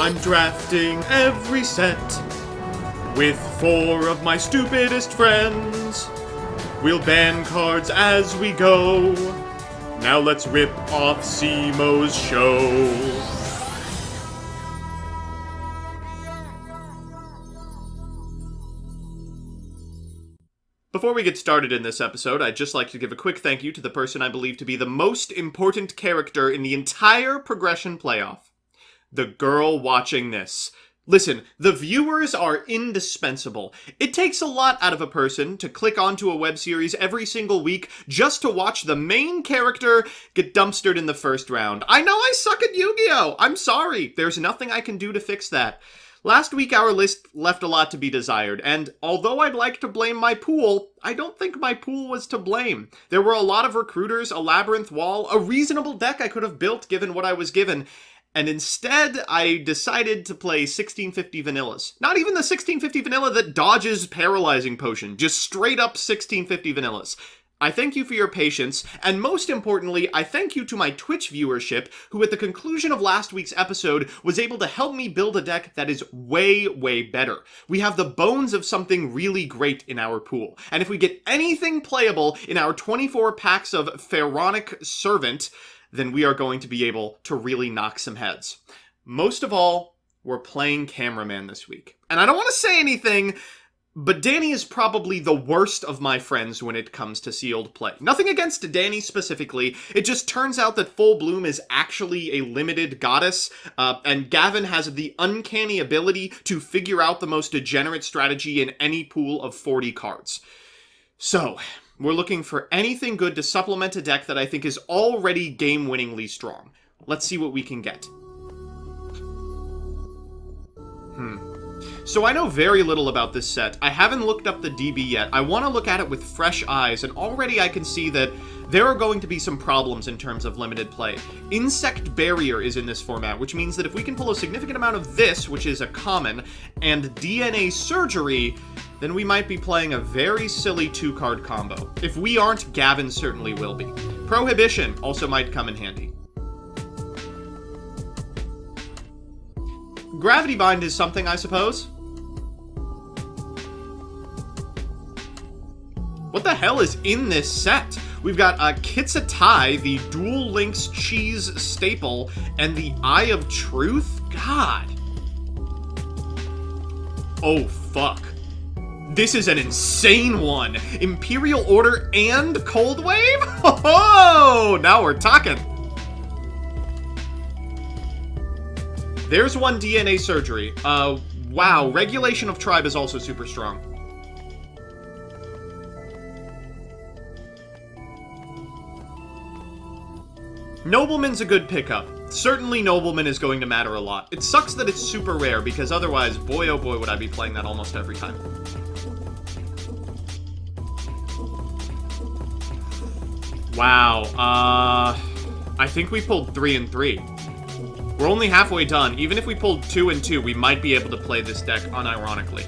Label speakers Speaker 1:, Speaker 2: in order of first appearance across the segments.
Speaker 1: I'm drafting every set with 4 of my stupidest friends. We'll ban cards as we go. Now let's rip off Simo's show. Before we get started in this episode, I'd just like to give a quick thank you to the person I believe to be the most important character in the entire progression playoff. The girl watching this. Listen, the viewers are indispensable. It takes a lot out of a person to click onto a web series every single week just to watch the main character get dumpstered in the first round. I know I suck at Yu-Gi-Oh! I'm sorry. There's nothing I can do to fix that. Last week our list left a lot to be desired, and although I'd like to blame my pool, I don't think my pool was to blame. There were a lot of recruiters, a labyrinth wall, a reasonable deck I could have built given what I was given. And instead, I decided to play 1650 vanillas. Not even the 1650 vanilla that dodges Paralyzing Potion, just straight up 1650 vanillas. I thank you for your patience, and most importantly, I thank you to my Twitch viewership, who at the conclusion of last week's episode was able to help me build a deck that is way, way better. We have the bones of something really great in our pool, and if we get anything playable in our 24 packs of Pharaonic Servant, then we are going to be able to really knock some heads. Most of all, we're playing Cameraman this week. And I don't want to say anything, but Danny is probably the worst of my friends when it comes to sealed play. Nothing against Danny specifically, it just turns out that Full Bloom is actually a limited goddess, and Gavin has the uncanny ability to figure out the most degenerate strategy in any pool of 40 cards. So, we're looking for anything good to supplement a deck that I think is already game-winningly strong. Let's see what we can get. So I know very little about this set. I haven't looked up the DB yet. I want to look at it with fresh eyes, and already I can see that there are going to be some problems in terms of limited play. Insect Barrier is in this format, which means that if we can pull a significant amount of this, which is a common, and DNA Surgery, then we might be playing a very silly 2-card combo. If we aren't, Gavin certainly will be. Prohibition also might come in handy. Gravity Bind is something, I suppose. What the hell is in this set? We've got Kitsatai, the Dual Links Cheese staple, and the Eye of Truth? God. Oh, fuck. This is an insane one. Imperial Order and Cold Wave? Oh, now we're talking. There's one DNA Surgery. Wow, Regulation of Tribe is also super strong. Nobleman's a good pickup. Certainly Nobleman is going to matter a lot. It sucks that it's super rare, because otherwise, boy oh boy would I be playing that almost every time. Wow, I think we pulled 3 and 3. We're only halfway done. Even if we pulled 2 and 2, we might be able to play this deck unironically.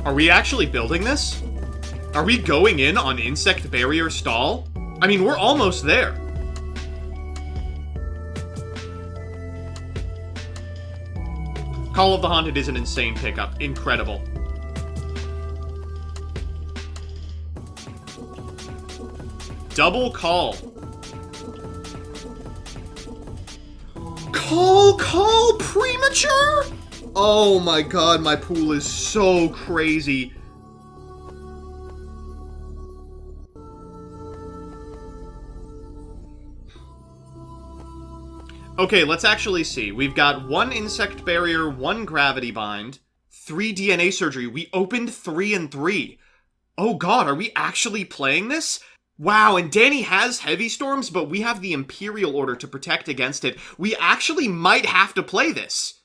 Speaker 1: Are we actually building this? Are we going in on Insect Barrier Stall? I mean, we're almost there. Call of the Haunted is an insane pickup. Incredible. Double Call. Call Premature? Oh my god, my pool is so crazy. Okay, let's actually see. We've got 1 Insect Barrier, 1 Gravity Bind, 3 DNA Surgery. We opened 3 and 3. Oh god, are we actually playing this? Wow, and Danny has Heavy Storms, but we have the Imperial Order to protect against it. We actually might have to play this.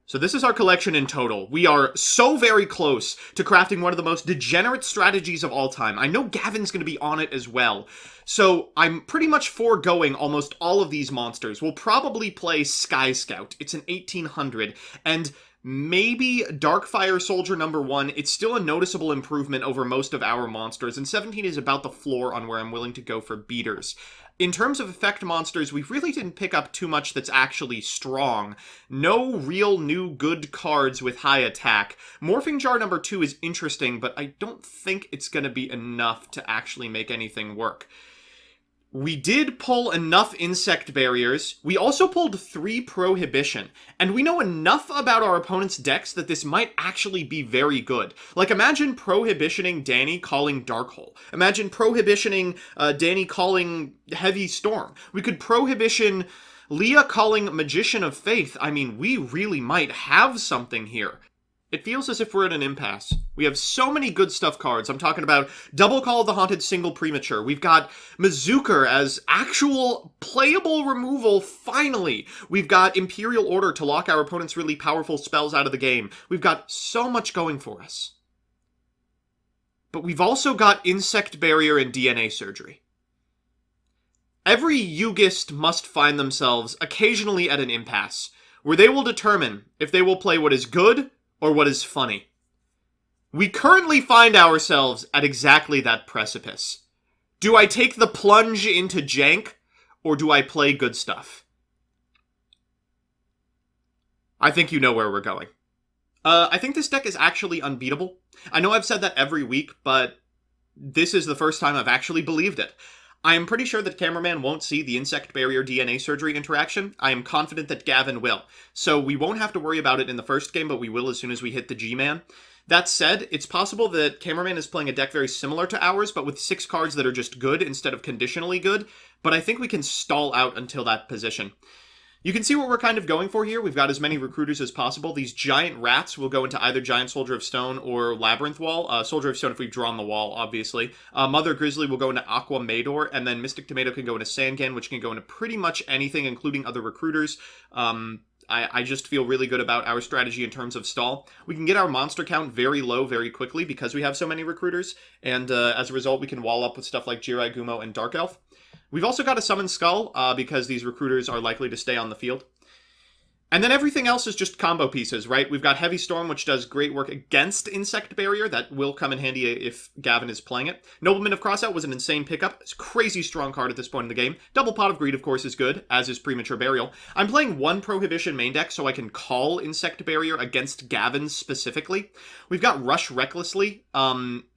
Speaker 1: So this is our collection in total. We are so very close to crafting one of the most degenerate strategies of all time. I know Gavin's going to be on it as well. So I'm pretty much foregoing almost all of these monsters. We'll probably play Sky Scout. It's an 1800, and maybe Darkfire Soldier number 1. It's still a noticeable improvement over most of our monsters, and 17 is about the floor on where I'm willing to go for beaters. In terms of effect monsters, we really didn't pick up too much that's actually strong. No real new good cards with high attack. Morphing Jar number 2 is interesting, but I don't think it's going to be enough to actually make anything work. We did pull enough insect barriers. We also pulled 3 prohibition. And we know enough about our opponent's decks that this might actually be very good. Like, imagine prohibitioning Danny calling Darkhole. Imagine prohibitioning Danny calling Heavy Storm. We could prohibition Leah calling Magician of Faith. I mean, we really might have something here. It feels as if we're at an impasse. We have so many good stuff cards. I'm talking about Double Call of the Haunted Single Premature. We've got Mazooker as actual playable removal, finally. We've got Imperial Order to lock our opponent's really powerful spells out of the game. We've got so much going for us. But we've also got Insect Barrier and DNA Surgery. Every Yugist must find themselves occasionally at an impasse, where they will determine if they will play what is good or what is funny. We currently find ourselves at exactly that precipice. Do I take the plunge into jank, or do I play good stuff? I think you know where we're going. I think this deck is actually unbeatable. I know I've said that every week, but this is the first time I've actually believed it. I am pretty sure that Cameraman won't see the Insect Barrier DNA Surgery interaction. I am confident that Gavin will. So we won't have to worry about it in the first game, but we will as soon as we hit the G-Man. That said, it's possible that Cameraman is playing a deck very similar to ours, but with 6 cards that are just good instead of conditionally good. But I think we can stall out until that position. You can see what we're kind of going for here. We've got as many recruiters as possible. These giant rats will go into either Giant Soldier of Stone or Labyrinth Wall. Soldier of Stone if we've drawn the wall, obviously. Mother Grizzly will go into Aqua Mador, and then Mystic Tomato can go into Sangan, which can go into pretty much anything, including other recruiters. I just feel really good about our strategy in terms of stall. We can get our monster count very low very quickly because we have so many recruiters, and as a result, we can wall up with stuff like Jirai Gumo and Dark Elf. We've also got a Summon Skull, because these recruiters are likely to stay on the field. And then everything else is just combo pieces, right? We've got Heavy Storm, which does great work against Insect Barrier. That will come in handy if Gavin is playing it. Nobleman of Crossout was an insane pickup. It's a crazy strong card at this point in the game. Double Pot of Greed, of course, is good, as is Premature Burial. I'm playing 1 Prohibition main deck so I can call Insect Barrier against Gavin specifically. We've got Rush Recklessly,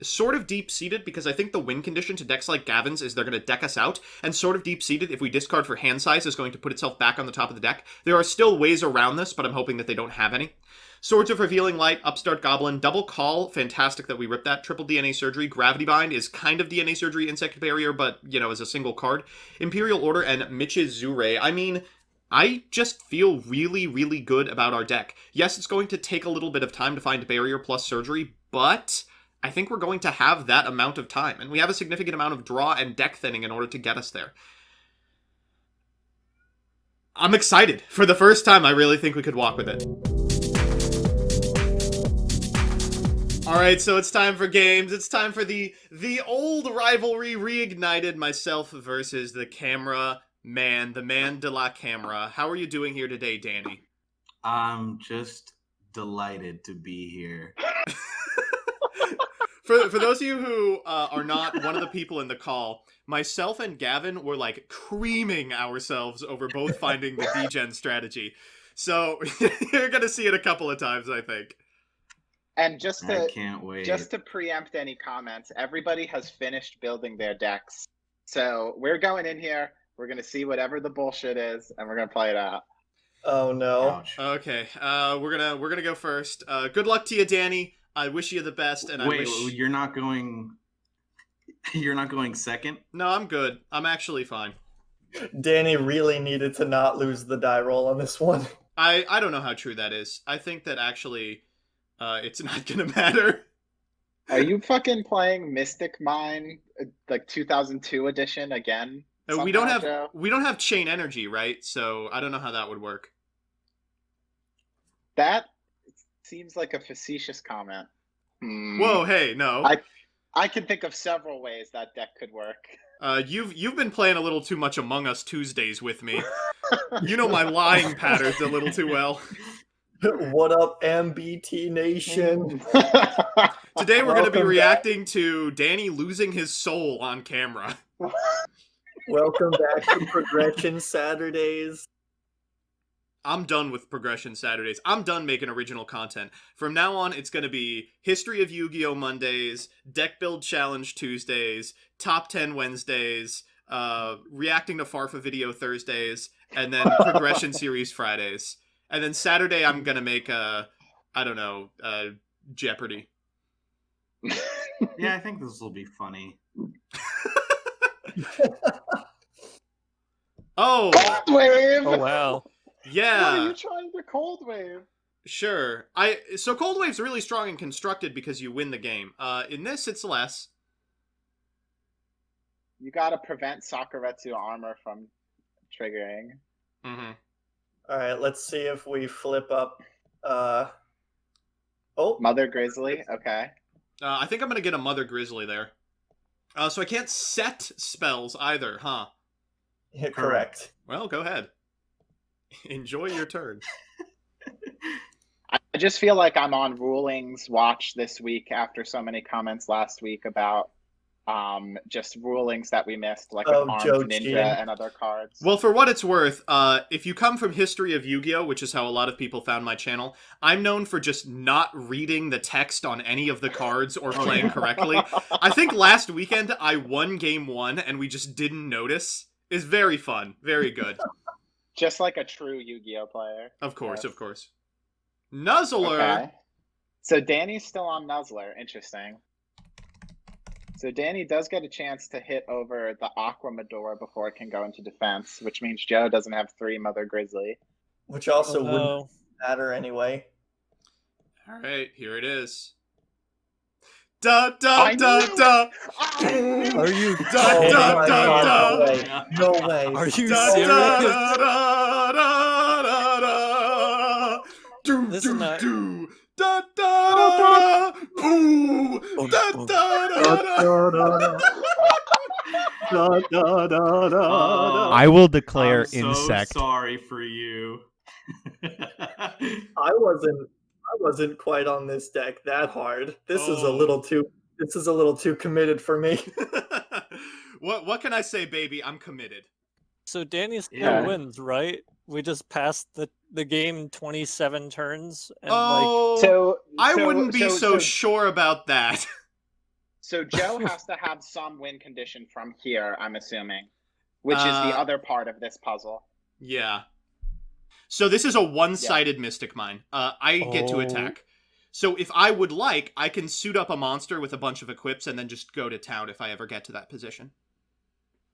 Speaker 1: sort of deep-seated, because I think the win condition to decks like Gavin's is they're going to deck us out, and sort of deep-seated, if we discard for hand size, is going to put itself back on the top of the deck. There are still ways around this, but I'm hoping that they don't have any. Swords of Revealing Light, Upstart Goblin, Double Call, fantastic that we ripped that. Triple DNA Surgery, Gravity Bind is kind of DNA Surgery, Insect Barrier, but, you know, as a single card. Imperial Order and Mitch's Zure. I mean, I just feel really, really good about our deck. Yes, it's going to take a little bit of time to find Barrier plus Surgery, but I think we're going to have that amount of time, and we have a significant amount of draw and deck thinning in order to get us there. I'm excited. For the first time, I really think we could walk with it. Alright, so it's time for games. It's time for the old rivalry reignited, myself versus the camera man, the man de la camera. How are you doing here today, Danny?
Speaker 2: I'm just delighted to be here.
Speaker 1: For those of you who are not one of the people in the call, myself and Gavin were like creaming ourselves over both finding the degen strategy. So you're going to see it a couple of times, I think.
Speaker 3: And
Speaker 2: I can't wait.
Speaker 3: Just to preempt any comments, everybody has finished building their decks. So we're going in here, we're going to see whatever the bullshit is, and we're going to play it out.
Speaker 4: Oh no.
Speaker 2: Ouch.
Speaker 1: Okay, we're gonna go first. Good luck to you, Danny. I wish you the best, and
Speaker 2: Wait,
Speaker 1: I wish...
Speaker 2: you're not going second?
Speaker 1: No, I'm good. I'm actually fine.
Speaker 4: Danny really needed to not lose the die roll on this one.
Speaker 1: I don't know how true that is. I think that actually it's not gonna matter.
Speaker 3: Are you fucking playing Mystic Mine, like 2002 edition again?
Speaker 1: We don't have chain energy, right? So I don't know how that would work.
Speaker 3: That seems like a facetious comment.
Speaker 1: Whoa, hey, no.
Speaker 3: I can think of several ways that deck could work.
Speaker 1: You've been playing a little too much Among Us Tuesdays with me. You know my lying patterns a little too well.
Speaker 4: What up, MBT Nation?
Speaker 1: Today we're going to be
Speaker 4: Welcome
Speaker 1: reacting to Danny losing his soul on camera.
Speaker 4: Welcome back to Progression Saturdays.
Speaker 1: I'm done with Progression Saturdays. I'm done making original content. From now on, it's going to be History of Yu-Gi-Oh! Mondays, Deck Build Challenge Tuesdays, Top 10 Wednesdays, Reacting to Farfa Video Thursdays, and then Progression Series Fridays. And then Saturday, I'm going to make, Jeopardy.
Speaker 2: Yeah, I think this will be funny.
Speaker 1: Oh!
Speaker 3: Cold wave!
Speaker 5: Oh wow.
Speaker 1: Yeah!
Speaker 3: What are you trying to cold wave?
Speaker 1: Sure. So Cold Wave's really strong and constructed because you win the game. In this, it's less.
Speaker 3: You gotta prevent Sakuretsu armor from triggering.
Speaker 1: Mm-hmm.
Speaker 4: All right, let's see if we flip up.
Speaker 3: Mother Grizzly, okay.
Speaker 1: I think I'm going to get a Mother Grizzly there. So I can't set spells either, huh?
Speaker 4: Yeah, correct.
Speaker 1: Well, go ahead. Enjoy your turn.
Speaker 3: I just feel like I'm on Rulings watch this week after so many comments last week about just rulings that we missed, like with Armed
Speaker 4: Joe
Speaker 3: Ninja
Speaker 4: cheating.
Speaker 3: and other cards.
Speaker 1: Well, for what it's worth, if you come from History of Yu-Gi-Oh!, which is how a lot of people found my channel, I'm known for just not reading the text on any of the cards or playing correctly. I think last weekend I won game 1 and we just didn't notice. Is very fun. Very good.
Speaker 3: Just like a true Yu-Gi-Oh player.
Speaker 1: Of course,
Speaker 3: Yes.
Speaker 1: of course. Nuzzler!
Speaker 3: Okay. So Danny's still on Nuzzler. Interesting. So Danny does get a chance to hit over the Aqua Medora before it can go into defense, which means Joe doesn't have 3 Mother Grizzly.
Speaker 4: Which also
Speaker 5: Oh,
Speaker 4: wouldn't
Speaker 5: no.
Speaker 4: matter anyway.
Speaker 1: All right, here it is. Da da
Speaker 3: I
Speaker 1: da
Speaker 3: knew
Speaker 1: da.
Speaker 5: Are you
Speaker 1: Da
Speaker 4: Oh
Speaker 1: da
Speaker 4: my
Speaker 1: da
Speaker 4: God,
Speaker 1: da.
Speaker 4: no way. No way.
Speaker 5: Are you
Speaker 1: Da
Speaker 5: serious?
Speaker 1: da da da da da. Do
Speaker 5: This is
Speaker 1: do
Speaker 5: not-
Speaker 1: do. Da da da da. Ooh.
Speaker 5: Boom,
Speaker 1: Da
Speaker 5: boom.
Speaker 1: da da da.
Speaker 6: I will declare
Speaker 2: I'm so
Speaker 6: insect.
Speaker 2: sorry for you.
Speaker 4: I wasn't quite on this deck that hard. This is a
Speaker 1: Oh.
Speaker 4: little too committed for me.
Speaker 1: What can I say, baby? I'm committed.
Speaker 5: So Danny still
Speaker 3: Yeah.
Speaker 5: wins, right? We just passed the game 27 turns and
Speaker 1: Oh,
Speaker 3: So
Speaker 1: I wouldn't be so sure about that.
Speaker 3: So Joe has to have some win condition from here, I'm assuming, which is the other part of this puzzle.
Speaker 1: Yeah. So this is a one-sided Mystic Mine. I get to
Speaker 5: Oh.
Speaker 1: attack. So if I would like, I can suit up a monster with a bunch of equips and then just go to town if I ever get to that position.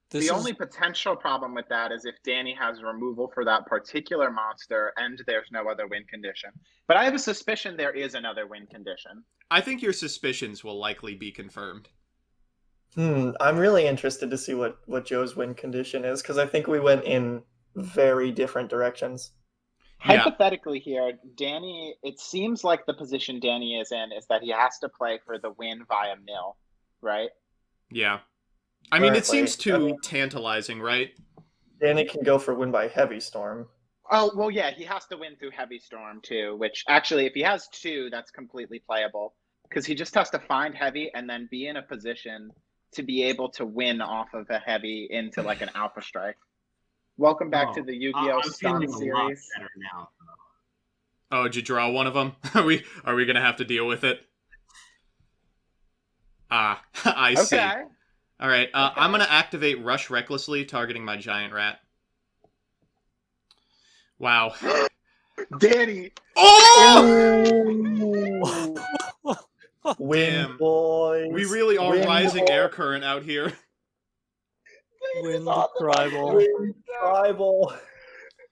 Speaker 5: this
Speaker 3: The
Speaker 5: is
Speaker 3: only potential problem with that is if Danny has removal for that particular monster and there's no other win condition. But I have a suspicion there is another win condition.
Speaker 1: I think your suspicions will likely be confirmed.
Speaker 4: I'm really interested to see what Joe's win condition is, because I think we went in very different directions.
Speaker 1: Yeah.
Speaker 3: Hypothetically here, Danny, it seems like the position Danny is in is that he has to play for the win via mill, right?
Speaker 1: Yeah. I mean, it
Speaker 4: Currently,
Speaker 1: seems too tantalizing, right?
Speaker 4: Danny can go for win by Heavy Storm.
Speaker 3: Oh, well, yeah, he has to win through Heavy Storm, too, which actually, if he has 2, that's completely playable. Because he just has to find Heavy and then be in a position to be able to win off of a Heavy into, like, an Alpha Strike. Welcome back to the Yu-Gi-Oh!
Speaker 2: I'm
Speaker 3: Stun
Speaker 2: feeling a lot
Speaker 3: series.
Speaker 2: better now.
Speaker 1: Oh, did you draw one of them? Are we going to have to deal with it? Ah, I see.
Speaker 3: Okay.
Speaker 1: All right, I'm going to activate Rush Recklessly, targeting my Giant Rat. Wow.
Speaker 3: Danny!
Speaker 1: Oh!
Speaker 4: Win,
Speaker 1: Damn.
Speaker 4: boys.
Speaker 1: We really are
Speaker 4: Win,
Speaker 1: rising
Speaker 4: boys.
Speaker 1: air current out here.
Speaker 5: win
Speaker 3: on
Speaker 5: the
Speaker 3: the
Speaker 5: tribal.
Speaker 4: Win tribal.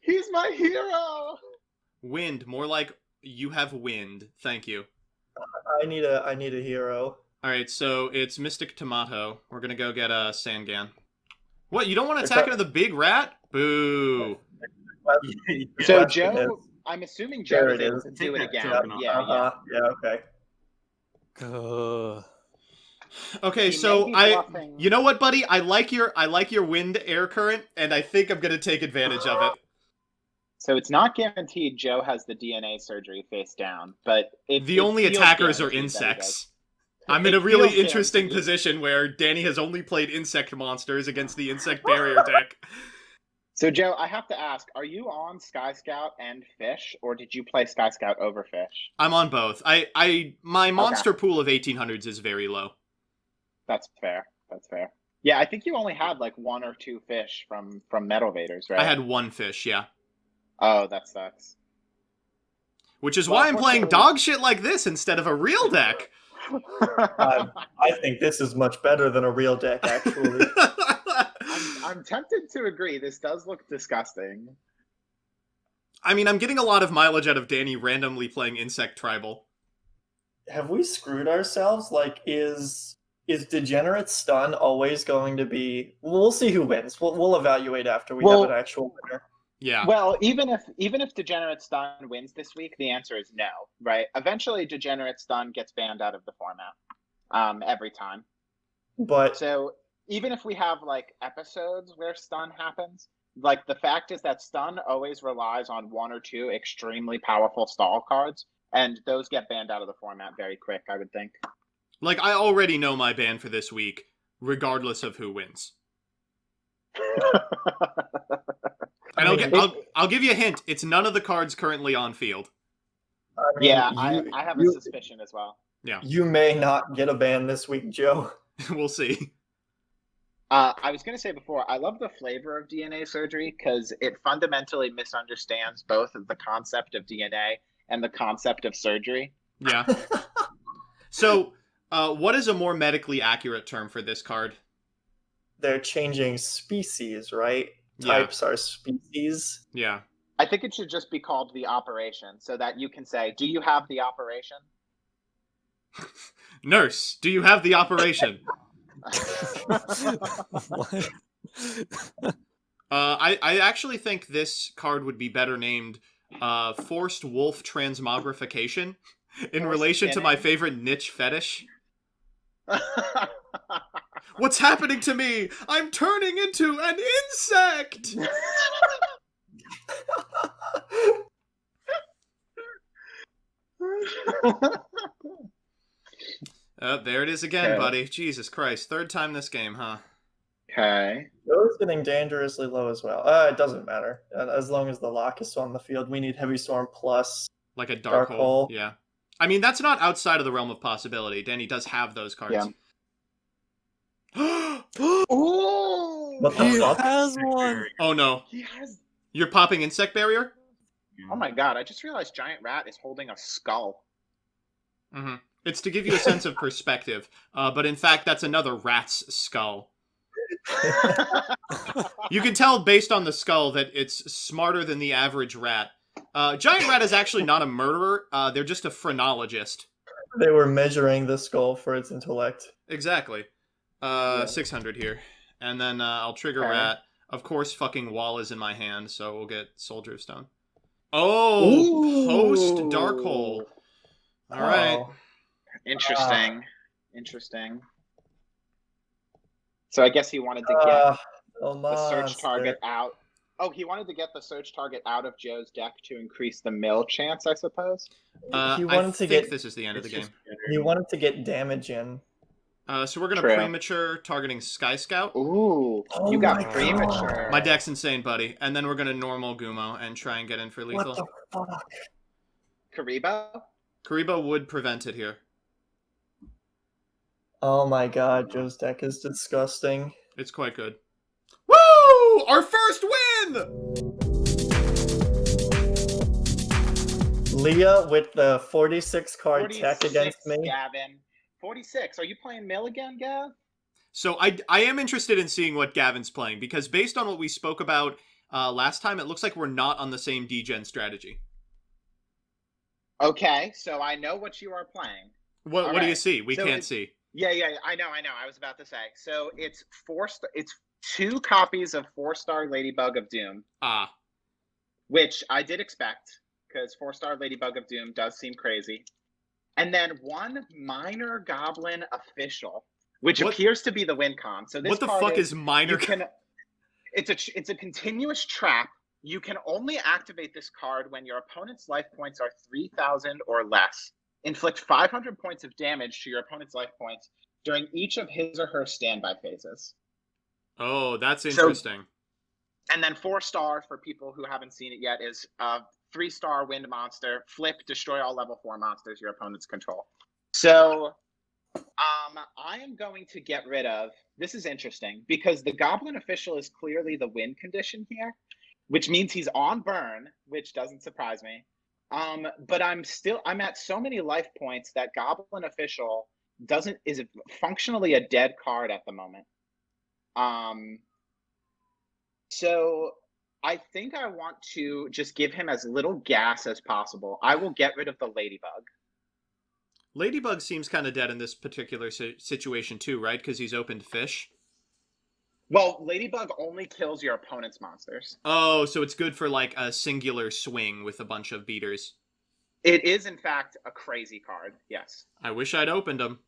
Speaker 3: He's my hero!
Speaker 1: Wind, more like you have wind. Thank you.
Speaker 4: I need a hero.
Speaker 1: All right, so it's Mystic Tomato. We're going to go get a Sangan. What, you don't want to
Speaker 4: It's
Speaker 1: attack
Speaker 4: a-
Speaker 1: into the big rat? Boo.
Speaker 3: So,
Speaker 4: Question is-
Speaker 3: Joe, I'm assuming Joe
Speaker 4: There
Speaker 3: is
Speaker 4: it
Speaker 3: able
Speaker 4: is.
Speaker 3: to do it
Speaker 2: Take that
Speaker 3: again.
Speaker 2: token off.
Speaker 3: Yeah,
Speaker 4: Yeah, okay.
Speaker 1: Okay,
Speaker 3: He
Speaker 1: so
Speaker 3: may be bluffing.
Speaker 1: you know what, buddy? I like your wind air current, and I think I'm going to take advantage of it.
Speaker 3: So it's not guaranteed Joe has the DNA surgery face down, but
Speaker 1: The only
Speaker 3: feels
Speaker 1: attackers are
Speaker 3: guaranteed that he does.
Speaker 1: insects. I'm in
Speaker 3: It
Speaker 1: a really
Speaker 3: feels
Speaker 1: interesting
Speaker 3: guaranteed.
Speaker 1: position where Danny has only played insect monsters against the insect barrier deck.
Speaker 3: So Joe, I have to ask, are you on Sky Scout and Fish, or did you play Sky Scout over Fish?
Speaker 1: I'm on both. My monster pool of 1800s is very low.
Speaker 3: That's fair. That's fair. Yeah, I think you only had like 1 or 2 fish from Metal Vaders, right?
Speaker 1: I had 1 fish, yeah.
Speaker 3: Oh, that sucks.
Speaker 1: Which is why I'm playing
Speaker 3: fortunately-
Speaker 1: dog shit like this instead of a real deck.
Speaker 4: I think this is much better than a real deck, actually.
Speaker 3: I'm tempted to agree. This does look disgusting.
Speaker 1: I mean, I'm getting a lot of mileage out of Danny randomly playing Insect Tribal.
Speaker 4: Have we screwed ourselves? Like, is Degenerate Stun always going to be... We'll see who wins. We'll evaluate after we have an actual winner.
Speaker 1: Yeah.
Speaker 3: Well, even if Degenerate Stun wins this week, the answer is no, right? Eventually, Degenerate Stun gets banned out of the format, every time.
Speaker 4: But
Speaker 3: So even if we have like episodes where Stun happens, like the fact is that Stun always relies on 1 or 2 extremely powerful stall cards, and those get banned out of the format very quick, I would think.
Speaker 1: Like, I already know my ban for this week, regardless of who wins. And I'll give you a hint. It's none of the cards currently on field.
Speaker 4: I mean,
Speaker 3: Yeah, I have a suspicion as well.
Speaker 1: Yeah.
Speaker 4: You may not get a ban this week, Joe.
Speaker 1: We'll see.
Speaker 3: I was going to say before, I love the flavor of DNA surgery because it fundamentally misunderstands both the concept of DNA and the concept of surgery.
Speaker 1: Yeah. So, what is a more medically accurate term for this card?
Speaker 4: They're changing species, right?
Speaker 1: Yeah.
Speaker 4: Types are species.
Speaker 1: Yeah.
Speaker 3: I think it should just be called the operation so that you can say, do you have the operation?
Speaker 1: Nurse, do you have the operation?
Speaker 5: What?
Speaker 1: I actually think this card would be better named Forced Wolf Transmogrification in
Speaker 3: Forced
Speaker 1: relation to
Speaker 3: spinning.
Speaker 1: my favorite niche fetish. What's happening to me? I'm turning into an insect! There it is again,
Speaker 3: Okay.
Speaker 1: buddy. Jesus Christ. 3rd time this game, huh?
Speaker 3: Okay.
Speaker 4: Joe's getting dangerously low as well. It doesn't matter. As long as the lock is still on the field, we need Heavy Storm plus.
Speaker 1: Like a
Speaker 4: Dark
Speaker 1: dark
Speaker 4: hole.
Speaker 1: hole. Yeah. I mean, that's not outside of the realm of possibility. Danny does have those cards.
Speaker 3: Ooh!
Speaker 4: What the
Speaker 5: He
Speaker 4: fuck?
Speaker 5: has one.
Speaker 1: Oh no.
Speaker 3: He has.
Speaker 1: You're popping insect barrier?
Speaker 3: Oh my god! I just realized Giant Rat is holding a skull.
Speaker 1: Mm-hmm. It's to give you a sense of perspective, but in fact, that's another rat's skull. You can tell based on the skull that it's smarter than the average rat. Giant Rat is actually not a murderer. They're just a phrenologist.
Speaker 4: They were measuring the skull for its intellect.
Speaker 1: Exactly. 600 here. And then I'll trigger
Speaker 3: Okay.
Speaker 1: Rat. Of course, fucking Wall is in my hand, so we'll get Soldier of Stone. Oh, post Dark Hole. All right.
Speaker 4: Oh.
Speaker 3: Interesting. Interesting. So I guess he wanted to get the search target out. Oh, he wanted to get the search target out of Joe's deck to increase the mill chance, I suppose.
Speaker 4: He
Speaker 1: I
Speaker 4: wanted to
Speaker 1: think
Speaker 4: get.
Speaker 1: this is the end of the game.
Speaker 4: He wanted to get damage in.
Speaker 1: So we're going to
Speaker 3: True.
Speaker 1: premature targeting Sky Scout.
Speaker 3: Ooh,
Speaker 4: Oh
Speaker 3: you
Speaker 4: my
Speaker 3: got
Speaker 4: God.
Speaker 3: premature.
Speaker 1: My deck's insane, buddy. And then we're going to normal Gumo and try and get in for lethal.
Speaker 4: What the fuck?
Speaker 3: Karibo?
Speaker 1: Karibo would prevent it here.
Speaker 4: Oh my god, Joe's deck is disgusting.
Speaker 1: It's quite good. Woo! Our first win!
Speaker 4: Leah with the 46 card
Speaker 3: 46,
Speaker 4: tech against me.
Speaker 3: Gavin. 46. Are you playing mill again, Gav?
Speaker 1: So I am interested in seeing what Gavin's playing, because based on what we spoke about last time, it looks like we're not on the same degen strategy.
Speaker 3: Okay, so I know what you are playing.
Speaker 1: What do you see? We
Speaker 3: So
Speaker 1: can't see.
Speaker 3: Yeah, I know. I was about to say. So it's it's 2 copies of 4-star Ladybug of Doom,
Speaker 1: Ah.
Speaker 3: which I did expect, because 4-star Ladybug of Doom does seem crazy. And then 1 minor goblin official, which
Speaker 1: What-
Speaker 3: appears to be the win con. So this
Speaker 1: What the
Speaker 3: card
Speaker 1: fuck is minor?
Speaker 3: you can, it's a continuous trap You can only activate this card when your opponent's life points are 3,000 or less. Inflict 500 points of damage to your opponent's life points during each of his or her standby phases.
Speaker 1: Oh, that's interesting.
Speaker 3: And then 4-star, for people who haven't seen it yet, is a 3-star wind monster. Flip, destroy all level 4 monsters your opponents control. So I am going to get rid of, this is interesting, because the Goblin Official is clearly the win condition here, which means he's on burn, which doesn't surprise me. But I'm at so many life points that Goblin Official is functionally a dead card at the moment. So I think I want to just give him as little gas as possible. I will get rid of the Ladybug.
Speaker 1: Ladybug seems kind of dead in this particular situation too, right? Because he's opened fish.
Speaker 3: Well, Ladybug only kills your opponent's monsters.
Speaker 1: Oh, so it's good for like a singular swing with a bunch of beaters.
Speaker 3: It is, in fact, a crazy card, yes.
Speaker 1: I wish I'd opened them.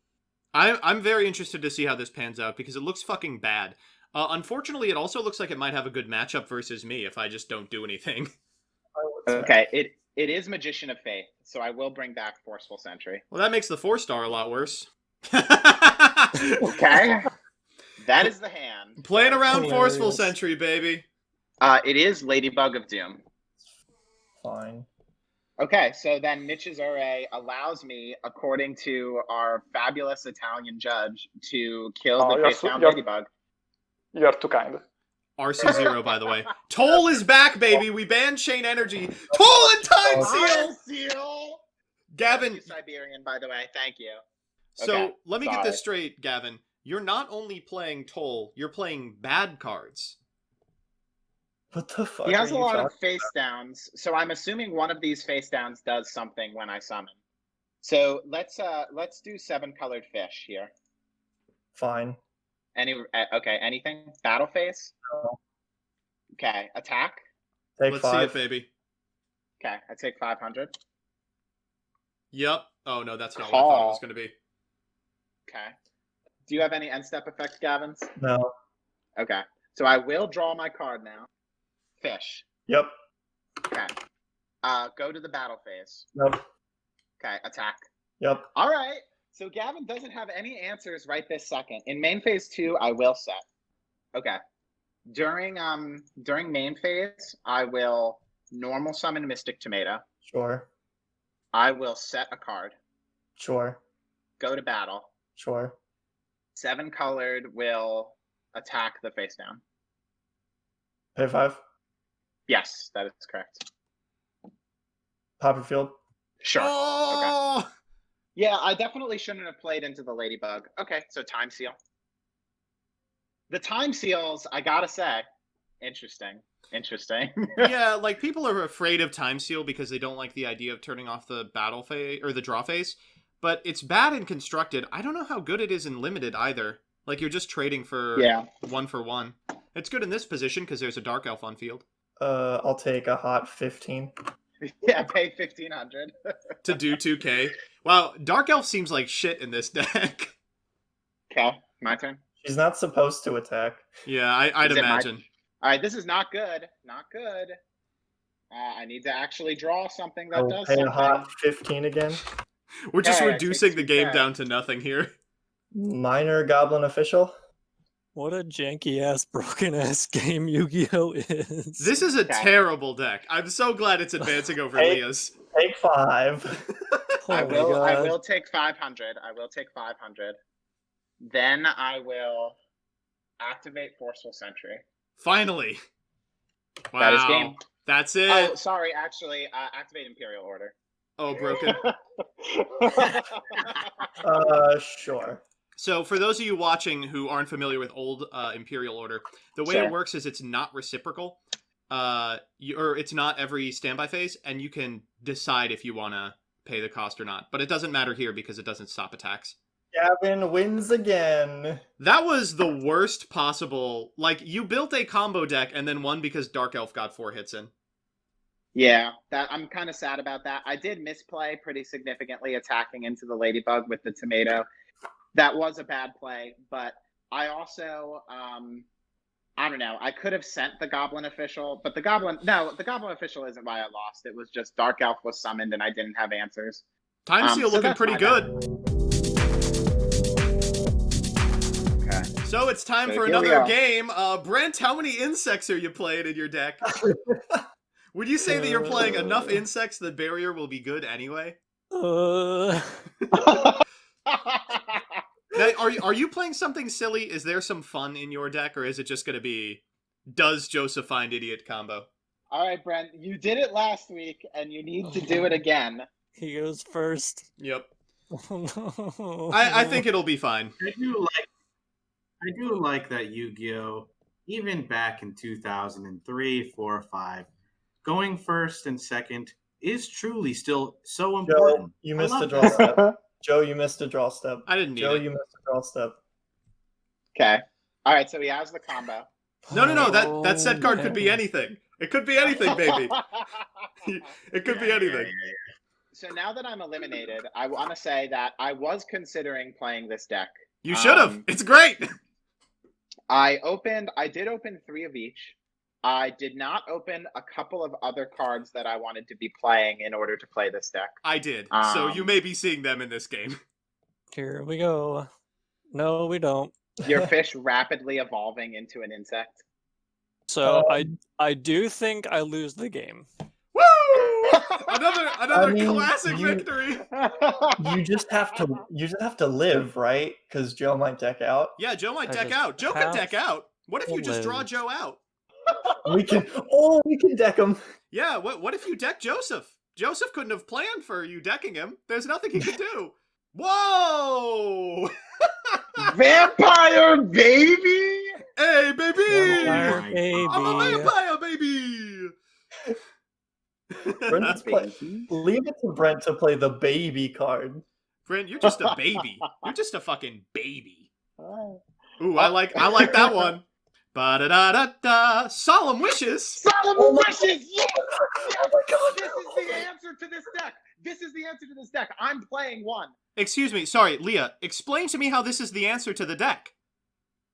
Speaker 1: I'm very interested to see how this pans out because it looks fucking bad. Unfortunately, it also looks like it might have a good matchup versus me if I just don't do anything.
Speaker 3: Okay, it is Magician of Faith, so I will bring back Forceful Sentry.
Speaker 1: Well, that makes the 4-star a lot worse.
Speaker 3: Okay. That is the hand.
Speaker 1: Playing around
Speaker 5: Hilarious.
Speaker 1: Forceful Sentry, baby.
Speaker 3: It is Ladybug of Doom.
Speaker 4: Fine.
Speaker 3: Okay, so then Mitch's array allows me, according to our fabulous Italian judge, to kill the face-down Ladybug.
Speaker 7: You're too kind.
Speaker 1: RC0, by the way. Toll is back, baby. We banned Chain Energy. Toll and Time Seal!
Speaker 3: Seal!
Speaker 1: Gavin.
Speaker 3: Siberian, by the way. Thank you.
Speaker 1: So,
Speaker 3: Okay,
Speaker 1: let me get
Speaker 3: sorry.
Speaker 1: this straight, Gavin. You're not only playing Toll, you're playing bad cards.
Speaker 4: What the fuck?
Speaker 3: He has
Speaker 4: are
Speaker 3: a
Speaker 4: you
Speaker 3: lot of
Speaker 4: talking
Speaker 3: face downs, so I'm assuming one of these face downs does something when I summon. So let's do 7-colored fish here.
Speaker 4: Fine.
Speaker 3: Okay, anything? Battle phase?
Speaker 4: No.
Speaker 3: Okay, attack?
Speaker 4: Take
Speaker 1: Let's
Speaker 4: 5.
Speaker 1: see it, baby.
Speaker 3: Okay, I take 500.
Speaker 1: Yep. Oh, no, that's not what I thought it was
Speaker 3: Call.
Speaker 1: going to be.
Speaker 3: Okay. Do you have any end step effects, Gavins?
Speaker 4: No.
Speaker 3: Okay, so I will draw my card now. Fish.
Speaker 4: Yep.
Speaker 3: Okay. Go to the battle phase.
Speaker 4: Yep.
Speaker 3: Okay, attack.
Speaker 4: Yep.
Speaker 3: All right. So Gavin doesn't have any answers right this second. In main phase 2, I will set. Okay. During main phase, I will normal summon Mystic Tomato.
Speaker 4: Sure.
Speaker 3: I will set a card.
Speaker 4: Sure.
Speaker 3: Go to battle.
Speaker 4: Sure.
Speaker 3: 7-colored will attack the face down.
Speaker 4: Pay 5.
Speaker 3: Yes, that is correct.
Speaker 4: Poppy Field.
Speaker 3: Sure. Okay.
Speaker 1: Oh!
Speaker 3: Yeah, I definitely shouldn't have played into the Ladybug. Okay, so Time Seal. The Time Seals, I gotta say, interesting.
Speaker 1: Yeah, like, people are afraid of Time Seal because they don't like the idea of turning off the battle phase, or the draw phase. But it's bad in Constructed. I don't know how good it is in Limited either. Like, you're just trading for 1 for 1. It's good in this position because there's a Dark Elf on field.
Speaker 4: I'll take a hot 15.
Speaker 3: Yeah, pay 1,500.
Speaker 1: To do 2k. Wow, Dark Elf seems like shit in this deck.
Speaker 3: Okay, my turn.
Speaker 4: She's not supposed to attack.
Speaker 1: Yeah, I'd
Speaker 3: Is it my-
Speaker 1: imagine.
Speaker 3: All right, this is not good. Not good. I need to actually draw something
Speaker 4: I
Speaker 3: that
Speaker 4: will
Speaker 3: does
Speaker 4: pay a
Speaker 3: something.
Speaker 4: hot 15 again.
Speaker 1: We're just
Speaker 3: Okay, I
Speaker 1: reducing
Speaker 3: take
Speaker 1: the game
Speaker 3: 2K.
Speaker 1: down to nothing here.
Speaker 4: Minor Goblin Official.
Speaker 5: What a janky ass, broken ass game Yu-Gi-Oh is.
Speaker 1: This is a
Speaker 3: Okay.
Speaker 1: terrible deck. I'm so glad it's advancing over
Speaker 4: Hey.
Speaker 1: Leah's.
Speaker 4: Take 5.
Speaker 5: Oh
Speaker 3: I
Speaker 5: my
Speaker 3: will. I
Speaker 5: God.
Speaker 3: will take 500. I will take 500. Then I will activate Forceful Sentry.
Speaker 1: Finally. Wow.
Speaker 3: That is game.
Speaker 1: That's it.
Speaker 3: Oh, sorry. Actually, activate Imperial Order.
Speaker 1: Oh, broken.
Speaker 4: Sure.
Speaker 1: So, for those of you watching who aren't familiar with old Imperial Order, the way
Speaker 3: Sure.
Speaker 1: it works is it's not reciprocal. Or it's not every standby phase, and you can decide if you want to pay the cost or not. But it doesn't matter here because it doesn't stop attacks.
Speaker 4: Gavin wins again.
Speaker 1: That was the worst possible. Like, you built a combo deck and then won because Dark Elf got 4 hits in.
Speaker 3: Yeah, I'm kind of sad about that. I did misplay pretty significantly attacking into the Ladybug with the tomato. That was a bad play, but I also I don't know. I could have sent the Goblin Official, but the Goblin Official isn't why I lost. It was just Dark Elf was summoned and I didn't have answers.
Speaker 1: Time Seal
Speaker 3: so
Speaker 1: looking
Speaker 3: that's
Speaker 1: pretty
Speaker 3: my
Speaker 1: good.
Speaker 3: Okay.
Speaker 1: So it's time
Speaker 3: So
Speaker 1: for
Speaker 3: here we
Speaker 1: another
Speaker 3: go.
Speaker 1: game. Brent, how many insects are you playing in your deck? Would you say that you're playing enough insects that barrier will be good anyway? Now, are you playing something silly? Is there some fun in your deck, or is it just going to be does Joseph find idiot combo?
Speaker 3: All right, Brent, you did it last week, and you need to do it again.
Speaker 5: He goes first.
Speaker 1: Yep.
Speaker 5: Oh, no.
Speaker 1: I think it'll be fine.
Speaker 2: I do like that Yu-Gi-Oh! Even back in 2003, 4, 5, going first and second is truly still so important.
Speaker 4: Joe, you missed
Speaker 2: I
Speaker 4: a
Speaker 2: love
Speaker 4: draw
Speaker 2: that.
Speaker 4: step. Joe, you missed a draw step.
Speaker 1: I didn't need
Speaker 4: Joe,
Speaker 1: it.
Speaker 4: you missed a draw step.
Speaker 3: Okay. All right, so he has the combo.
Speaker 1: No. That set card could be anything. It could be anything, baby. It could be anything.
Speaker 3: So now that I'm eliminated, I want to say that I was considering playing this deck.
Speaker 1: You should have. It's great.
Speaker 3: I did open 3 of each. I did not open a couple of other cards that I wanted to be playing in order to play this deck.
Speaker 1: I did. So you may be seeing them in this game.
Speaker 5: Here we go. No, we don't.
Speaker 3: Your fish rapidly evolving into an insect.
Speaker 5: So I do think I lose the game.
Speaker 1: Woo! Another
Speaker 4: I mean,
Speaker 1: classic
Speaker 4: you-
Speaker 1: victory.
Speaker 4: You just have to live, right? Because Joe might deck out.
Speaker 1: Yeah, Joe might
Speaker 5: I
Speaker 1: deck
Speaker 5: just
Speaker 1: out. Joe can
Speaker 5: have
Speaker 1: deck out. What if you
Speaker 5: to
Speaker 1: just draw
Speaker 5: live.
Speaker 1: Joe out?
Speaker 4: We can deck him.
Speaker 1: Yeah, what if you deck Joseph? Joseph couldn't have planned for you decking him. There's nothing he could do. Whoa!
Speaker 3: Vampire baby!
Speaker 1: Hey, baby!
Speaker 5: Vampire
Speaker 2: my
Speaker 5: baby.
Speaker 1: I'm a vampire, baby!
Speaker 4: Brent's leave it to Brent to play the baby card.
Speaker 1: Brent, you're just a baby. You're just a fucking baby. Ooh, I like that one. Ba-da-da-da-da. Solemn wishes.
Speaker 3: Solemn wishes! Yes!
Speaker 4: Oh my god!
Speaker 3: This is the answer to this deck. This is the answer to this deck. I'm playing one.
Speaker 1: Excuse me, sorry, Leah. Explain to me how this is the answer to the deck.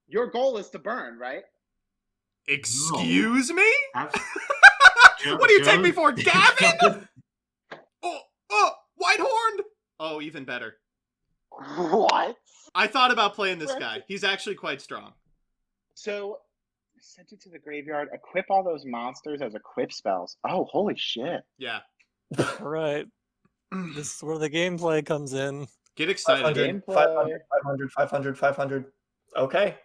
Speaker 3: Your goal is to burn, right?
Speaker 1: Excuse me?
Speaker 2: Abs-
Speaker 1: What do you take me
Speaker 2: Joe-
Speaker 1: for, Gavin? Oh, Whitehorn? Oh, even better.
Speaker 3: What?
Speaker 1: I thought about playing this guy. He's actually quite strong.
Speaker 3: So, send it to the graveyard. Equip all those monsters as equip spells. Oh, holy shit.
Speaker 1: Yeah.
Speaker 5: All right. This is where the gameplay comes in.
Speaker 1: Get excited.
Speaker 4: 500,
Speaker 3: Gameplay.
Speaker 4: 500, 500, 500, 500. Okay.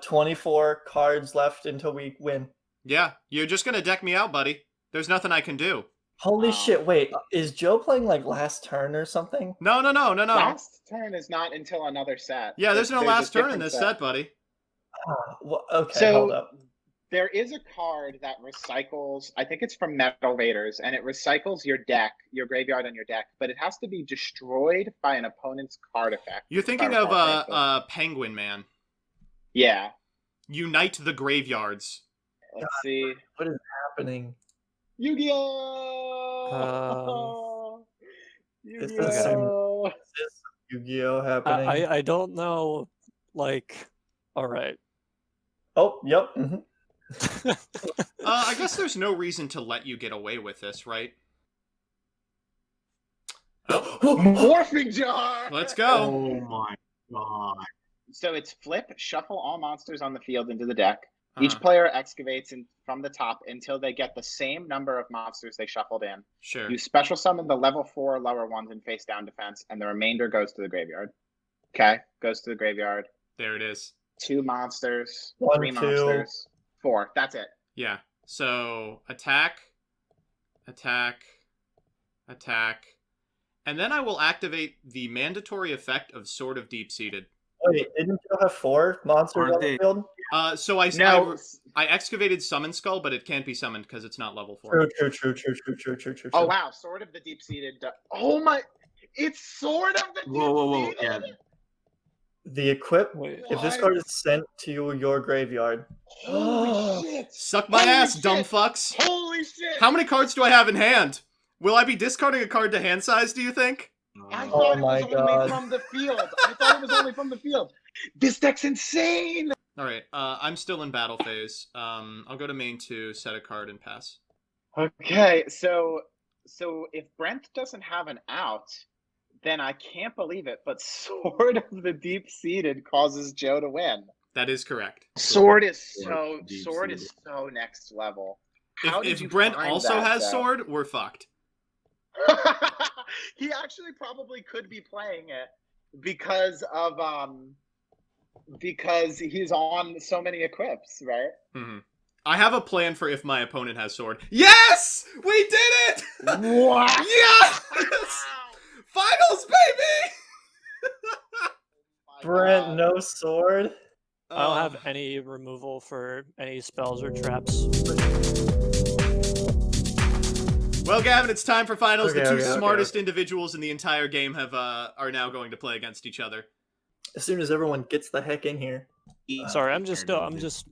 Speaker 4: 24 cards left until we win.
Speaker 1: Yeah, you're just gonna deck me out, buddy. There's nothing I can do.
Speaker 4: Holy
Speaker 3: Wow.
Speaker 4: shit, wait. Is Joe playing like last turn or something?
Speaker 1: No.
Speaker 3: Last turn is not until another set.
Speaker 1: Yeah, there's no
Speaker 3: a
Speaker 1: last turn in
Speaker 3: different
Speaker 1: this set, buddy.
Speaker 4: Well, okay,
Speaker 3: So-
Speaker 4: hold up.
Speaker 3: There is a card that recycles, I think it's from Metal Raiders, and it recycles your deck, your graveyard on your deck, but it has to be destroyed by an opponent's card effect.
Speaker 1: You're thinking
Speaker 3: If I
Speaker 1: of
Speaker 3: recall correctly.
Speaker 1: Penguin Man.
Speaker 3: Yeah.
Speaker 1: Unite the graveyards.
Speaker 3: Let's see.
Speaker 4: What is happening?
Speaker 3: Yu-Gi-Oh!
Speaker 4: This
Speaker 3: Yu-Gi-Oh!
Speaker 4: Is this Yu-Gi-Oh happening?
Speaker 5: I don't know. Like, all right.
Speaker 4: Oh, yep. Mhm.
Speaker 1: I guess there's no reason to let you get away with this, right?
Speaker 3: Morphing Jar!
Speaker 1: Let's go.
Speaker 2: Oh my god.
Speaker 3: So it's flip, shuffle all monsters on the field into the deck. Each
Speaker 1: Uh-huh.
Speaker 3: player excavates from the top until they get the same number of monsters they shuffled in.
Speaker 1: Sure.
Speaker 3: You special summon the level 4 lower ones in face down defense, and the remainder goes to the graveyard. Okay, goes to the graveyard.
Speaker 1: There it is.
Speaker 3: 2 monsters,
Speaker 4: 1,
Speaker 3: 3
Speaker 4: 2.
Speaker 3: monsters, 4. That's it.
Speaker 1: Yeah. So attack, attack, attack, and then I will activate the mandatory effect of Sword of Deep Seated.
Speaker 4: Wait, didn't you have 4 monsters
Speaker 2: Aren't
Speaker 4: on the
Speaker 2: they-
Speaker 4: field?
Speaker 1: So I
Speaker 3: No.
Speaker 1: I excavated Summon Skull, but it can't be summoned because it's not level 4.
Speaker 4: True.
Speaker 3: Oh wow, Sword of the Deep Seated. Oh my! It's Sword of the Deep
Speaker 2: Whoa.
Speaker 3: Seated.
Speaker 2: Yeah.
Speaker 4: The equip.
Speaker 5: Wait.
Speaker 4: If this
Speaker 3: What?
Speaker 4: card is sent to your graveyard,
Speaker 3: Holy shit!
Speaker 1: Suck my
Speaker 3: Holy
Speaker 1: ass,
Speaker 3: shit.
Speaker 1: dumb fucks.
Speaker 3: Holy shit!
Speaker 1: How many cards do I have in hand? Will I be discarding a card to hand size, do you think?
Speaker 3: I
Speaker 4: Oh
Speaker 3: thought it
Speaker 4: my
Speaker 3: was
Speaker 4: God.
Speaker 3: only from the field. I thought it was only from the field. This deck's insane.
Speaker 1: All right. I'm still in battle phase. I'll go to main 2, set a card, and pass.
Speaker 3: Okay, so if Brent doesn't have an out, then I can't believe it, but Sword of the Deep-Seated causes Joe to win.
Speaker 1: That is correct.
Speaker 3: Sword is
Speaker 2: Deep-seated.
Speaker 3: so next level. How did
Speaker 1: If
Speaker 3: you
Speaker 1: Brent
Speaker 3: find
Speaker 1: also
Speaker 3: that,
Speaker 1: has
Speaker 3: though?
Speaker 1: sword, we're fucked.
Speaker 3: He actually probably could be playing it because he's on so many equips, right?
Speaker 1: Mm-hmm. I have a plan for if my opponent has sword. Yes! We did it!
Speaker 3: What?
Speaker 1: Yes! Finals, baby!
Speaker 4: Brent, no sword.
Speaker 5: I don't have any removal for any spells or traps.
Speaker 1: Well, Gavin, it's time for finals. The two
Speaker 4: Okay.
Speaker 1: smartest individuals in the entire game are now going to play against each other.
Speaker 4: As soon as everyone gets the heck in here.
Speaker 5: Sorry, I'm just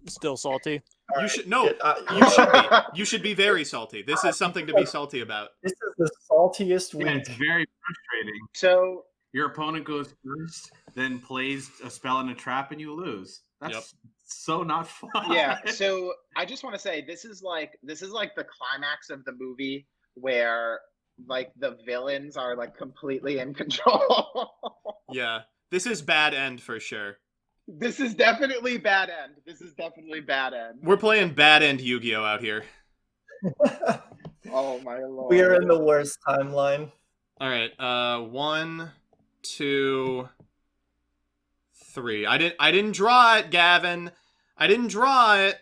Speaker 5: still salty.
Speaker 1: You should no.
Speaker 4: Get,
Speaker 1: You should be. You should be very salty. This is something to be salty about.
Speaker 4: This is the saltiest
Speaker 2: Yeah,
Speaker 4: week.
Speaker 2: it's very frustrating.
Speaker 3: So
Speaker 2: Your opponent goes first, then plays a spell and a trap, and you lose. That's so not fun.
Speaker 3: yeah, so I just want to say this is like the climax of the movie where like the villains are like completely in control.
Speaker 1: Yeah. This is bad end for sure.
Speaker 3: This is definitely bad end.
Speaker 1: We're playing bad end Yu-Gi-Oh out here.
Speaker 3: Oh my lord.
Speaker 4: We are in the worst timeline.
Speaker 1: All right. 1, 2, 3. I didn't draw it, Gavin. I didn't draw it.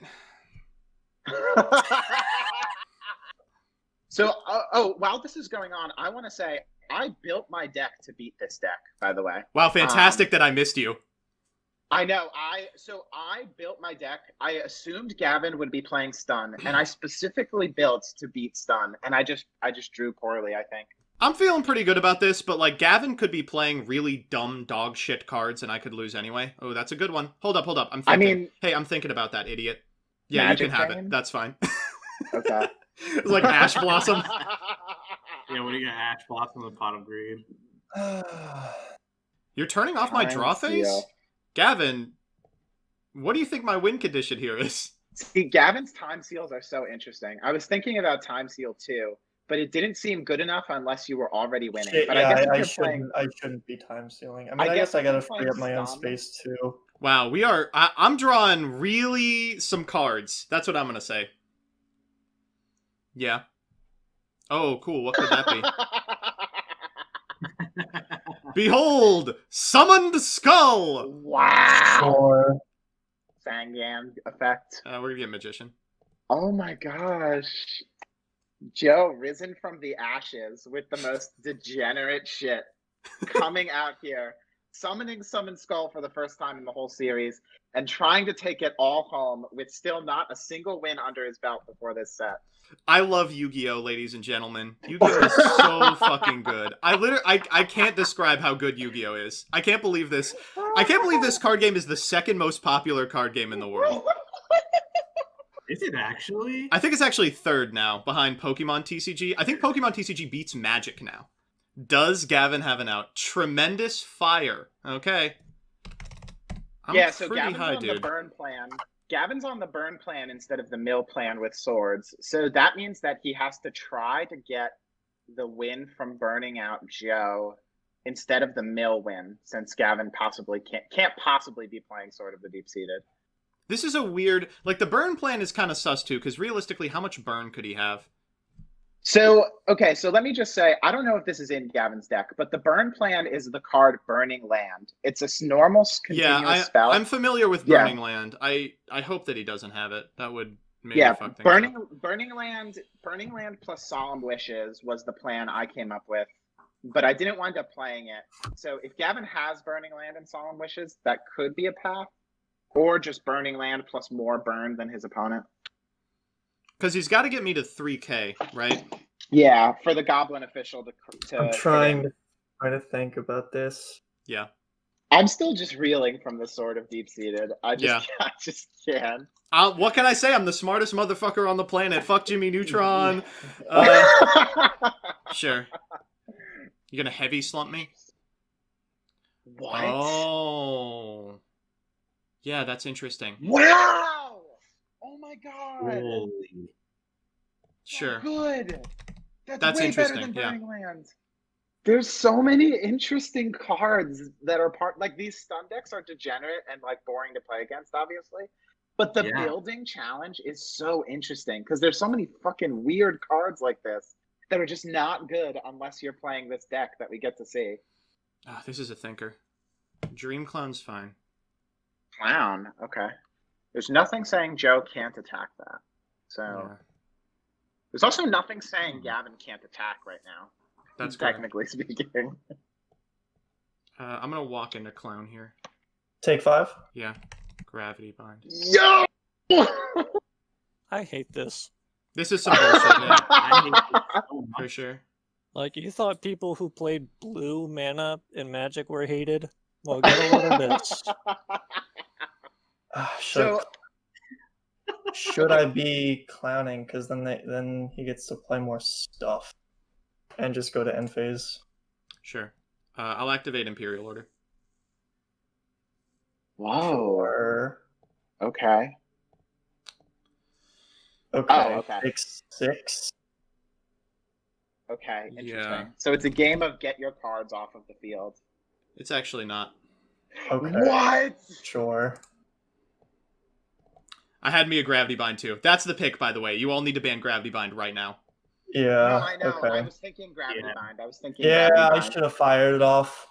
Speaker 3: So, while this is going on, I want to say I built my deck to beat this deck, by the way.
Speaker 1: Wow, fantastic that I missed you.
Speaker 3: I know. I built my deck. I assumed Gavin would be playing Stun, and I specifically built to beat Stun, and I just drew poorly, I think.
Speaker 1: I'm feeling pretty good about this, but like Gavin could be playing really dumb dog shit cards and I could lose anyway. Oh, that's a good one. Hold up. I'm thinking. I'm thinking about that, idiot. Yeah,
Speaker 3: Magic
Speaker 1: you can have
Speaker 3: Drain?
Speaker 1: it. That's fine.
Speaker 3: Okay.
Speaker 1: It's like Ash Blossom.
Speaker 2: Yeah, what do you got? Ash Blossom with Pot of Greed.
Speaker 1: You're turning off my draw
Speaker 3: Time
Speaker 1: phase?
Speaker 3: seal.
Speaker 1: Gavin, what do you think my win condition here is?
Speaker 3: See, Gavin's time seals are so interesting. I was thinking about time seal too, but it didn't seem good enough unless you were already winning.
Speaker 4: Shit,
Speaker 3: But
Speaker 4: yeah,
Speaker 3: I guess if
Speaker 4: I
Speaker 3: you're
Speaker 4: shouldn't.
Speaker 3: playing,
Speaker 4: I shouldn't be time sealing. I mean,
Speaker 3: I
Speaker 4: I guess I
Speaker 3: guess
Speaker 4: gotta
Speaker 3: if you're
Speaker 4: free up my own
Speaker 3: playing
Speaker 4: space too.
Speaker 1: Wow, I'm drawing really some cards. That's what I'm gonna say. Yeah. Oh, cool. What could that be? Behold! Summoned Skull!
Speaker 3: Wow.
Speaker 4: Or
Speaker 3: Sangan effect.
Speaker 1: We're gonna get Magician.
Speaker 3: Oh my gosh. Joe, risen from the ashes with the most degenerate shit coming out here, summoning Summon Skull for the first time in the whole series, and trying to take it all home with still not a single win under his belt before this set.
Speaker 1: I love Yu-Gi-Oh, ladies and gentlemen. Yu-Gi-Oh is so fucking good. I can't describe how good Yu-Gi-Oh is. I can't believe this. I can't believe this card game is the second most popular card game in the world.
Speaker 2: Is it actually?
Speaker 1: I think it's actually third now, behind Pokemon TCG. I think Pokemon TCG beats Magic now. Does Gavin have an out? Tremendous fire. Okay. I'm
Speaker 3: So
Speaker 1: pretty
Speaker 3: Gavin's
Speaker 1: high,
Speaker 3: on
Speaker 1: dude.
Speaker 3: the burn plan. Gavin's on the burn plan instead of the mill plan with swords. So that means that he has to try to get the win from burning out Joe instead of the mill win, since Gavin possibly can't possibly be playing Sword of the Deep-Seated.
Speaker 1: This is a weird... Like, the burn plan is kind of sus, too, because realistically, how much burn could he have?
Speaker 3: So, okay, so let me just say, I don't know if this is in Gavin's deck, but the burn plan is the card Burning Land. It's a normal continuous spell.
Speaker 1: I'm familiar with Burning Land. I hope that he doesn't have it. That would maybe fuck things up.
Speaker 3: Burning Land plus Solemn Wishes was the plan I came up with, but I didn't wind up playing it. So if Gavin has Burning Land and Solemn Wishes, that could be a path, or just Burning Land plus more burn than his opponent.
Speaker 1: Because he's got to get me to 3K, right?
Speaker 3: Yeah, for the Goblin official to
Speaker 4: I'm trying to think about this.
Speaker 1: Yeah.
Speaker 3: I'm still just reeling from the Sword of Deep-Seated. I just can't.
Speaker 1: What can I say? I'm the smartest motherfucker on the planet. Fuck Jimmy Neutron. Sure. You gonna heavy slump me?
Speaker 3: What?
Speaker 1: Oh. Yeah, that's interesting.
Speaker 3: Wow! Oh my god!
Speaker 2: Holy.
Speaker 1: Sure.
Speaker 3: Good.
Speaker 1: That's
Speaker 3: way better
Speaker 1: interesting,
Speaker 3: than
Speaker 1: yeah.
Speaker 3: Burning Lands. There's so many interesting cards that are like these stun decks are degenerate and like boring to play against, obviously. But the
Speaker 2: Yeah.
Speaker 3: building challenge is so interesting because there's so many fucking weird cards like this that are just not good unless you're playing this deck that we get to see.
Speaker 1: Oh, this is a thinker. Dream Clown's fine.
Speaker 3: Clown, okay. There's nothing saying Joe can't attack that. So
Speaker 1: Yeah,
Speaker 3: there's also nothing saying Gavin can't attack right now.
Speaker 1: that's correct.
Speaker 3: Technically speaking.
Speaker 1: I'm gonna walk into Clown here.
Speaker 4: Take 5.
Speaker 1: Yeah. Gravity Bind.
Speaker 3: Yo!
Speaker 5: I hate this.
Speaker 1: This is some bullshit, yeah,
Speaker 2: I hate this so
Speaker 1: for
Speaker 2: much.
Speaker 1: sure.
Speaker 5: Like, you thought people who played blue mana in Magic were hated? Well, get a load of this.
Speaker 3: So
Speaker 4: Should I be clowning? Because then he gets to play more stuff and just go to end phase.
Speaker 1: Sure. I'll activate Imperial Order.
Speaker 3: whoa.
Speaker 4: Or
Speaker 3: Okay.
Speaker 4: okay,
Speaker 3: Oh, okay.
Speaker 4: take 6.
Speaker 3: Okay. Interesting.
Speaker 1: Yeah.
Speaker 3: So it's a game of get your cards off of the field.
Speaker 1: It's actually not.
Speaker 4: Okay,
Speaker 3: What?
Speaker 4: sure.
Speaker 1: I had me a Gravity Bind too. That's the pick, by the way. You all need to ban Gravity Bind right now.
Speaker 4: Yeah.
Speaker 3: No, I know.
Speaker 4: Okay.
Speaker 3: I was thinking Gravity
Speaker 2: Yeah.
Speaker 3: Bind. I was thinking
Speaker 4: Yeah,
Speaker 3: Gravity
Speaker 4: I
Speaker 3: Bind.
Speaker 4: should have fired it off.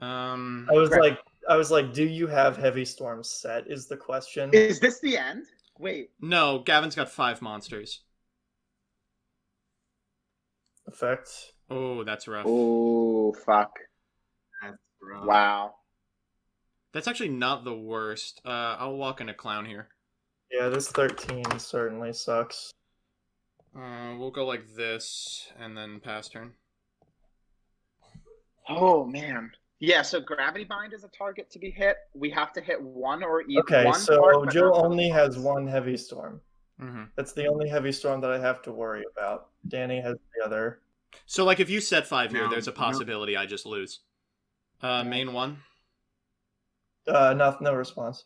Speaker 1: Um,
Speaker 4: I was like, do you have Heavy Storm set? Is the question.
Speaker 3: Is this the end? Wait.
Speaker 1: no, Gavin's got 5 monsters.
Speaker 4: Effect.
Speaker 1: Oh, that's rough.
Speaker 3: Oh, fuck.
Speaker 2: That's rough.
Speaker 3: Wow.
Speaker 1: That's actually not the worst. I'll walk into Clown here.
Speaker 4: Yeah, this 13 certainly sucks.
Speaker 1: We'll go like this, and then pass turn.
Speaker 3: Oh, man. Yeah, so Gravity Bind is a target to be hit. We have to hit one or either
Speaker 4: Okay,
Speaker 3: one
Speaker 4: so
Speaker 3: card, but
Speaker 4: Joe
Speaker 3: not both
Speaker 4: only has
Speaker 3: cards.
Speaker 4: 1 Heavy Storm.
Speaker 1: Mm-hmm.
Speaker 4: That's the only Heavy Storm that I have to worry about. Danny has the other.
Speaker 1: So, like, if you set 5 here,
Speaker 2: No,
Speaker 1: there's a
Speaker 2: no.
Speaker 1: possibility I just lose. Main 1.
Speaker 4: No response.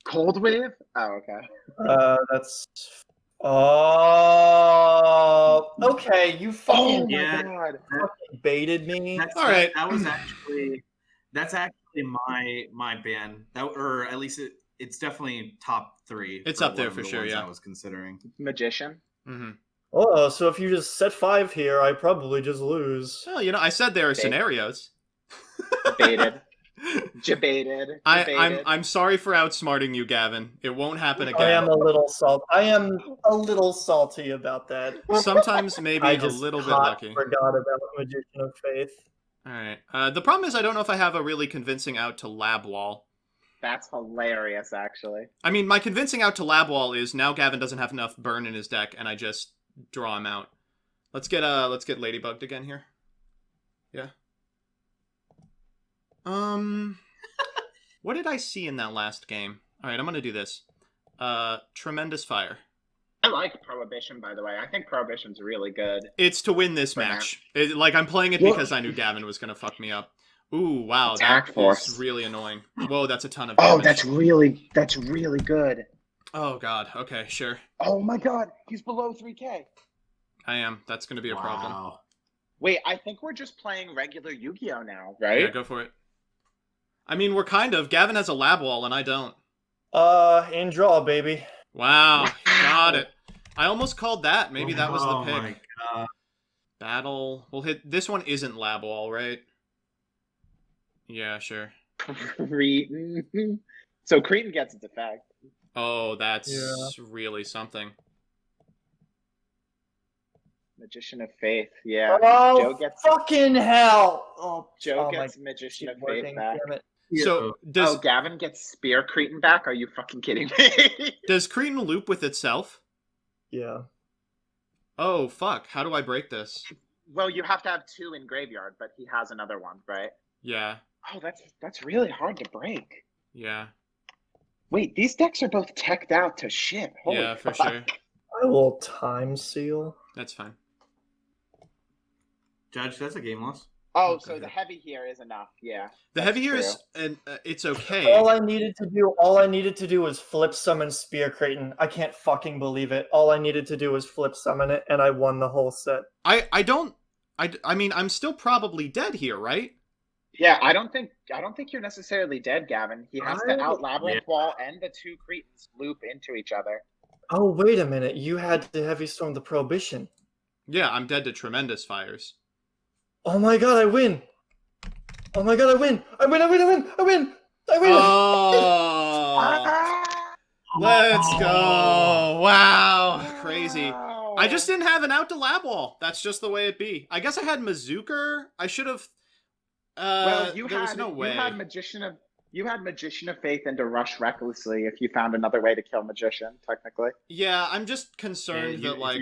Speaker 3: Cold Wave? Oh, okay.
Speaker 4: That's. Oh, okay. You
Speaker 3: Oh,
Speaker 4: fucking
Speaker 3: my
Speaker 2: Yeah.
Speaker 3: God.
Speaker 4: baited me.
Speaker 1: All right.
Speaker 2: That was actually my ban. That, or at least it's definitely top 3.
Speaker 1: It's
Speaker 2: for
Speaker 1: up there
Speaker 2: one of
Speaker 1: for
Speaker 2: the
Speaker 1: sure,
Speaker 2: ones
Speaker 1: yeah.
Speaker 2: I was considering.
Speaker 3: Magician?
Speaker 1: Mm-hmm.
Speaker 4: Oh, so if you just set 5 here, I probably just lose.
Speaker 1: Well, you know, I said there are
Speaker 3: Okay.
Speaker 1: scenarios.
Speaker 3: Baited. Jebaited.
Speaker 1: I'm sorry for outsmarting you, Gavin. It won't happen
Speaker 4: I
Speaker 1: again.
Speaker 4: am a little salty about that.
Speaker 1: Sometimes maybe
Speaker 4: I
Speaker 1: a
Speaker 4: just
Speaker 1: little bit
Speaker 4: hot
Speaker 1: lucky.
Speaker 4: forgot about Magician of Faith.
Speaker 1: All right. The problem is I don't know if I have a really convincing out to Lab Wall.
Speaker 3: That's hilarious, actually.
Speaker 1: I mean, my convincing out to Lab Wall is now Gavin doesn't have enough burn in his deck, and I just draw him out. Let's get Ladybugged again here. Yeah. What did I see in that last game? All right, I'm gonna do this. Tremendous Fire.
Speaker 3: I like Prohibition, by the way. I think Prohibition's really good.
Speaker 1: It's to win this
Speaker 3: For now.
Speaker 1: match. Like, I'm playing it
Speaker 3: Well-
Speaker 1: because I knew Gavin was gonna fuck me up. Ooh, wow,
Speaker 3: Attack
Speaker 1: that
Speaker 3: force.
Speaker 1: is really annoying. Whoa, that's a ton of
Speaker 3: Oh,
Speaker 1: damage.
Speaker 3: that's really good.
Speaker 1: Oh god. Okay, sure.
Speaker 3: Oh my God, he's below 3K.
Speaker 1: I am. That's gonna be a problem.
Speaker 2: Wow.
Speaker 3: Wait, I think we're just playing regular Yu-Gi-Oh now,
Speaker 1: Yeah,
Speaker 3: right?
Speaker 1: go for it. I mean, we're kind of. Gavin has a Lab Wall, and I don't.
Speaker 4: In draw, baby.
Speaker 1: Wow, got it. I almost called that. Maybe that was the
Speaker 2: Oh
Speaker 1: pick.
Speaker 2: my God.
Speaker 1: Battle. We'll hit. This one isn't Lab Wall, right? Yeah, sure.
Speaker 3: Cretan. So Cretan gets its effect.
Speaker 1: Oh, that's
Speaker 4: Yeah.
Speaker 1: really something.
Speaker 3: Magician of Faith. Yeah.
Speaker 4: Oh,
Speaker 3: Joe gets
Speaker 4: fucking hell! Oh,
Speaker 3: Joe
Speaker 4: oh
Speaker 3: gets
Speaker 4: my
Speaker 3: Magician
Speaker 4: shit
Speaker 3: of Faith
Speaker 4: working,
Speaker 3: back.
Speaker 4: damn it.
Speaker 1: So does
Speaker 3: Oh, Gavin gets Spear Cretan back? Are you fucking kidding me?
Speaker 1: does Cretan loop with itself?
Speaker 4: Yeah.
Speaker 1: Oh fuck! How do I break this?
Speaker 3: Well, you have to have 2 in graveyard, but he has another one, right?
Speaker 1: Yeah,
Speaker 3: Oh, that's really hard to break.
Speaker 1: yeah,
Speaker 3: Wait, these decks are both teched out to shit. Holy
Speaker 1: yeah, for
Speaker 3: fuck.
Speaker 1: sure.
Speaker 4: I will time seal.
Speaker 1: That's fine.
Speaker 2: Judge, that's a game loss.
Speaker 3: Oh,
Speaker 2: Okay.
Speaker 3: so the heavy here is enough. Yeah.
Speaker 1: The
Speaker 3: that's
Speaker 1: heavy here
Speaker 3: true.
Speaker 1: is, and it's okay.
Speaker 4: All I needed to do was flip summon Spear Creighton. I can't fucking believe it. All I needed to do was flip summon it, and I won the whole set.
Speaker 1: I mean, I'm still probably dead here, right?
Speaker 3: Yeah, I don't think you're necessarily dead, Gavin. He has to
Speaker 4: I-
Speaker 3: out Labyrinth
Speaker 2: Yeah.
Speaker 3: Wall and the two Cretans loop into each other.
Speaker 4: Oh, wait a minute. You had to Heavy Storm the Prohibition.
Speaker 1: Yeah, I'm dead to Tremendous Fires.
Speaker 4: Oh my god, I win! Oh my god, I win! I win!
Speaker 1: Oh, let's go! Wow, crazy. I just didn't have an out to lab wall. That's just the way it be. I guess I had Mazuker. I should have.
Speaker 3: Well,
Speaker 1: there was no way.
Speaker 3: You had Magician of Faith into Rush recklessly if you found another way to kill Magician, technically.
Speaker 1: Yeah, I'm just concerned
Speaker 2: Yeah,
Speaker 1: that like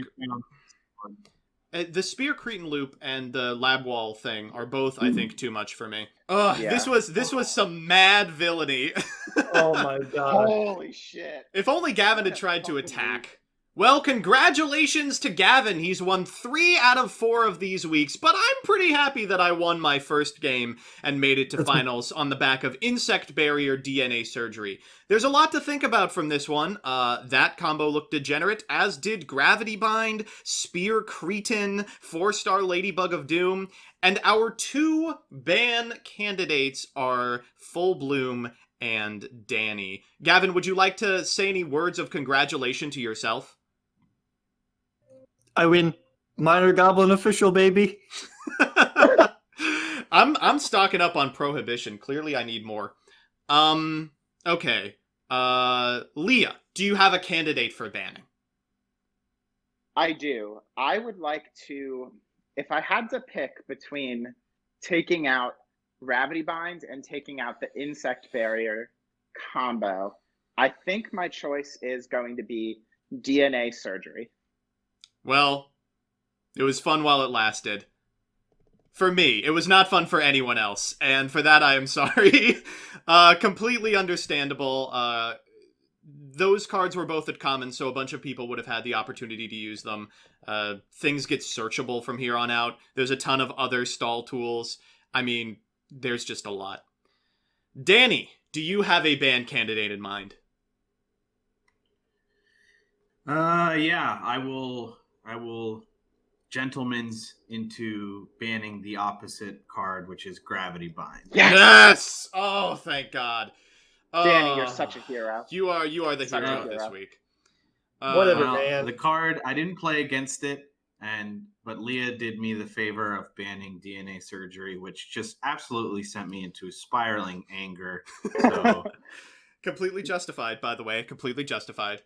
Speaker 1: the Spear Cretan loop and the lab wall thing are both, I think, too much for me. Ugh,
Speaker 3: Yeah.
Speaker 1: this was some mad villainy.
Speaker 4: Oh my god.
Speaker 3: Holy shit.
Speaker 1: If only Gavin had tried to attack. Well, congratulations to Gavin. He's won 3 out of 4 of these weeks, but I'm pretty happy that I won my first game and made it to finals on the back of Insect Barrier DNA Surgery. There's a lot to think about from this one. That combo looked degenerate, as did Gravity Bind, Spear Cretin, 4-star Ladybug of Doom, and our 2 ban candidates are Full Bloom and Danny. Gavin, would you like to say any words of congratulation to yourself?
Speaker 4: I win. Minor Goblin official, baby.
Speaker 1: I'm stocking up on Prohibition. Clearly I need more. Okay. Leah, do you have a candidate for banning?
Speaker 3: I do. I would like to, if I had to pick between taking out Gravity Bind and taking out the Insect Barrier combo, I think my choice is going to be DNA Surgery.
Speaker 1: Well, it was fun while it lasted. For me, it was not fun for anyone else, and for that I am sorry. Completely understandable. Those cards were both at common, so a bunch of people would have had the opportunity to use them. Things get searchable from here on out. There's a ton of other stall tools. I mean, there's just a lot. Danny, do you have a ban candidate in mind?
Speaker 2: Yeah, I will gentleman's into banning the opposite card, which is Gravity Bind.
Speaker 1: Yes! Oh, thank God.
Speaker 3: Danny, you're such a hero.
Speaker 1: You are the
Speaker 3: Such a
Speaker 1: hero this
Speaker 3: hero.
Speaker 1: week.
Speaker 4: Whatever,
Speaker 2: Well,
Speaker 4: man.
Speaker 2: the card, I didn't play against it, but Leah did me the favor of banning DNA Surgery, which just absolutely sent me into spiraling anger. So
Speaker 1: Completely justified, by the way. Completely justified.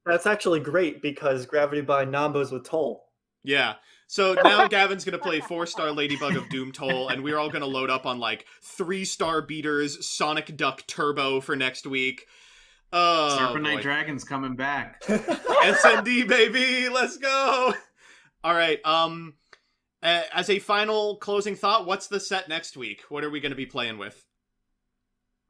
Speaker 4: That's actually great because Gravity Bind Nambos with Toll.
Speaker 1: Yeah. So now Gavin's going to play 4-star Ladybug of Doom Toll, and we're all going to load up on, like, 3-star beaters, Sonic Duck Turbo for next week.
Speaker 2: Serpent
Speaker 1: boy.
Speaker 2: Knight Dragon's coming back.
Speaker 1: SND, baby! Let's go! All right, as a final closing thought, what's the set next week? What are we going to be playing with?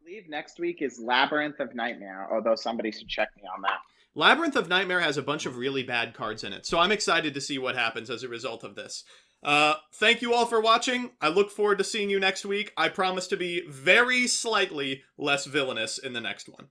Speaker 3: I believe next week is Labyrinth of Nightmare, although somebody should check me on that.
Speaker 1: Labyrinth of Nightmare has a bunch of really bad cards in it, so I'm excited to see what happens as a result of this. Thank you all for watching. I look forward to seeing you next week. I promise to be very slightly less villainous in the next one.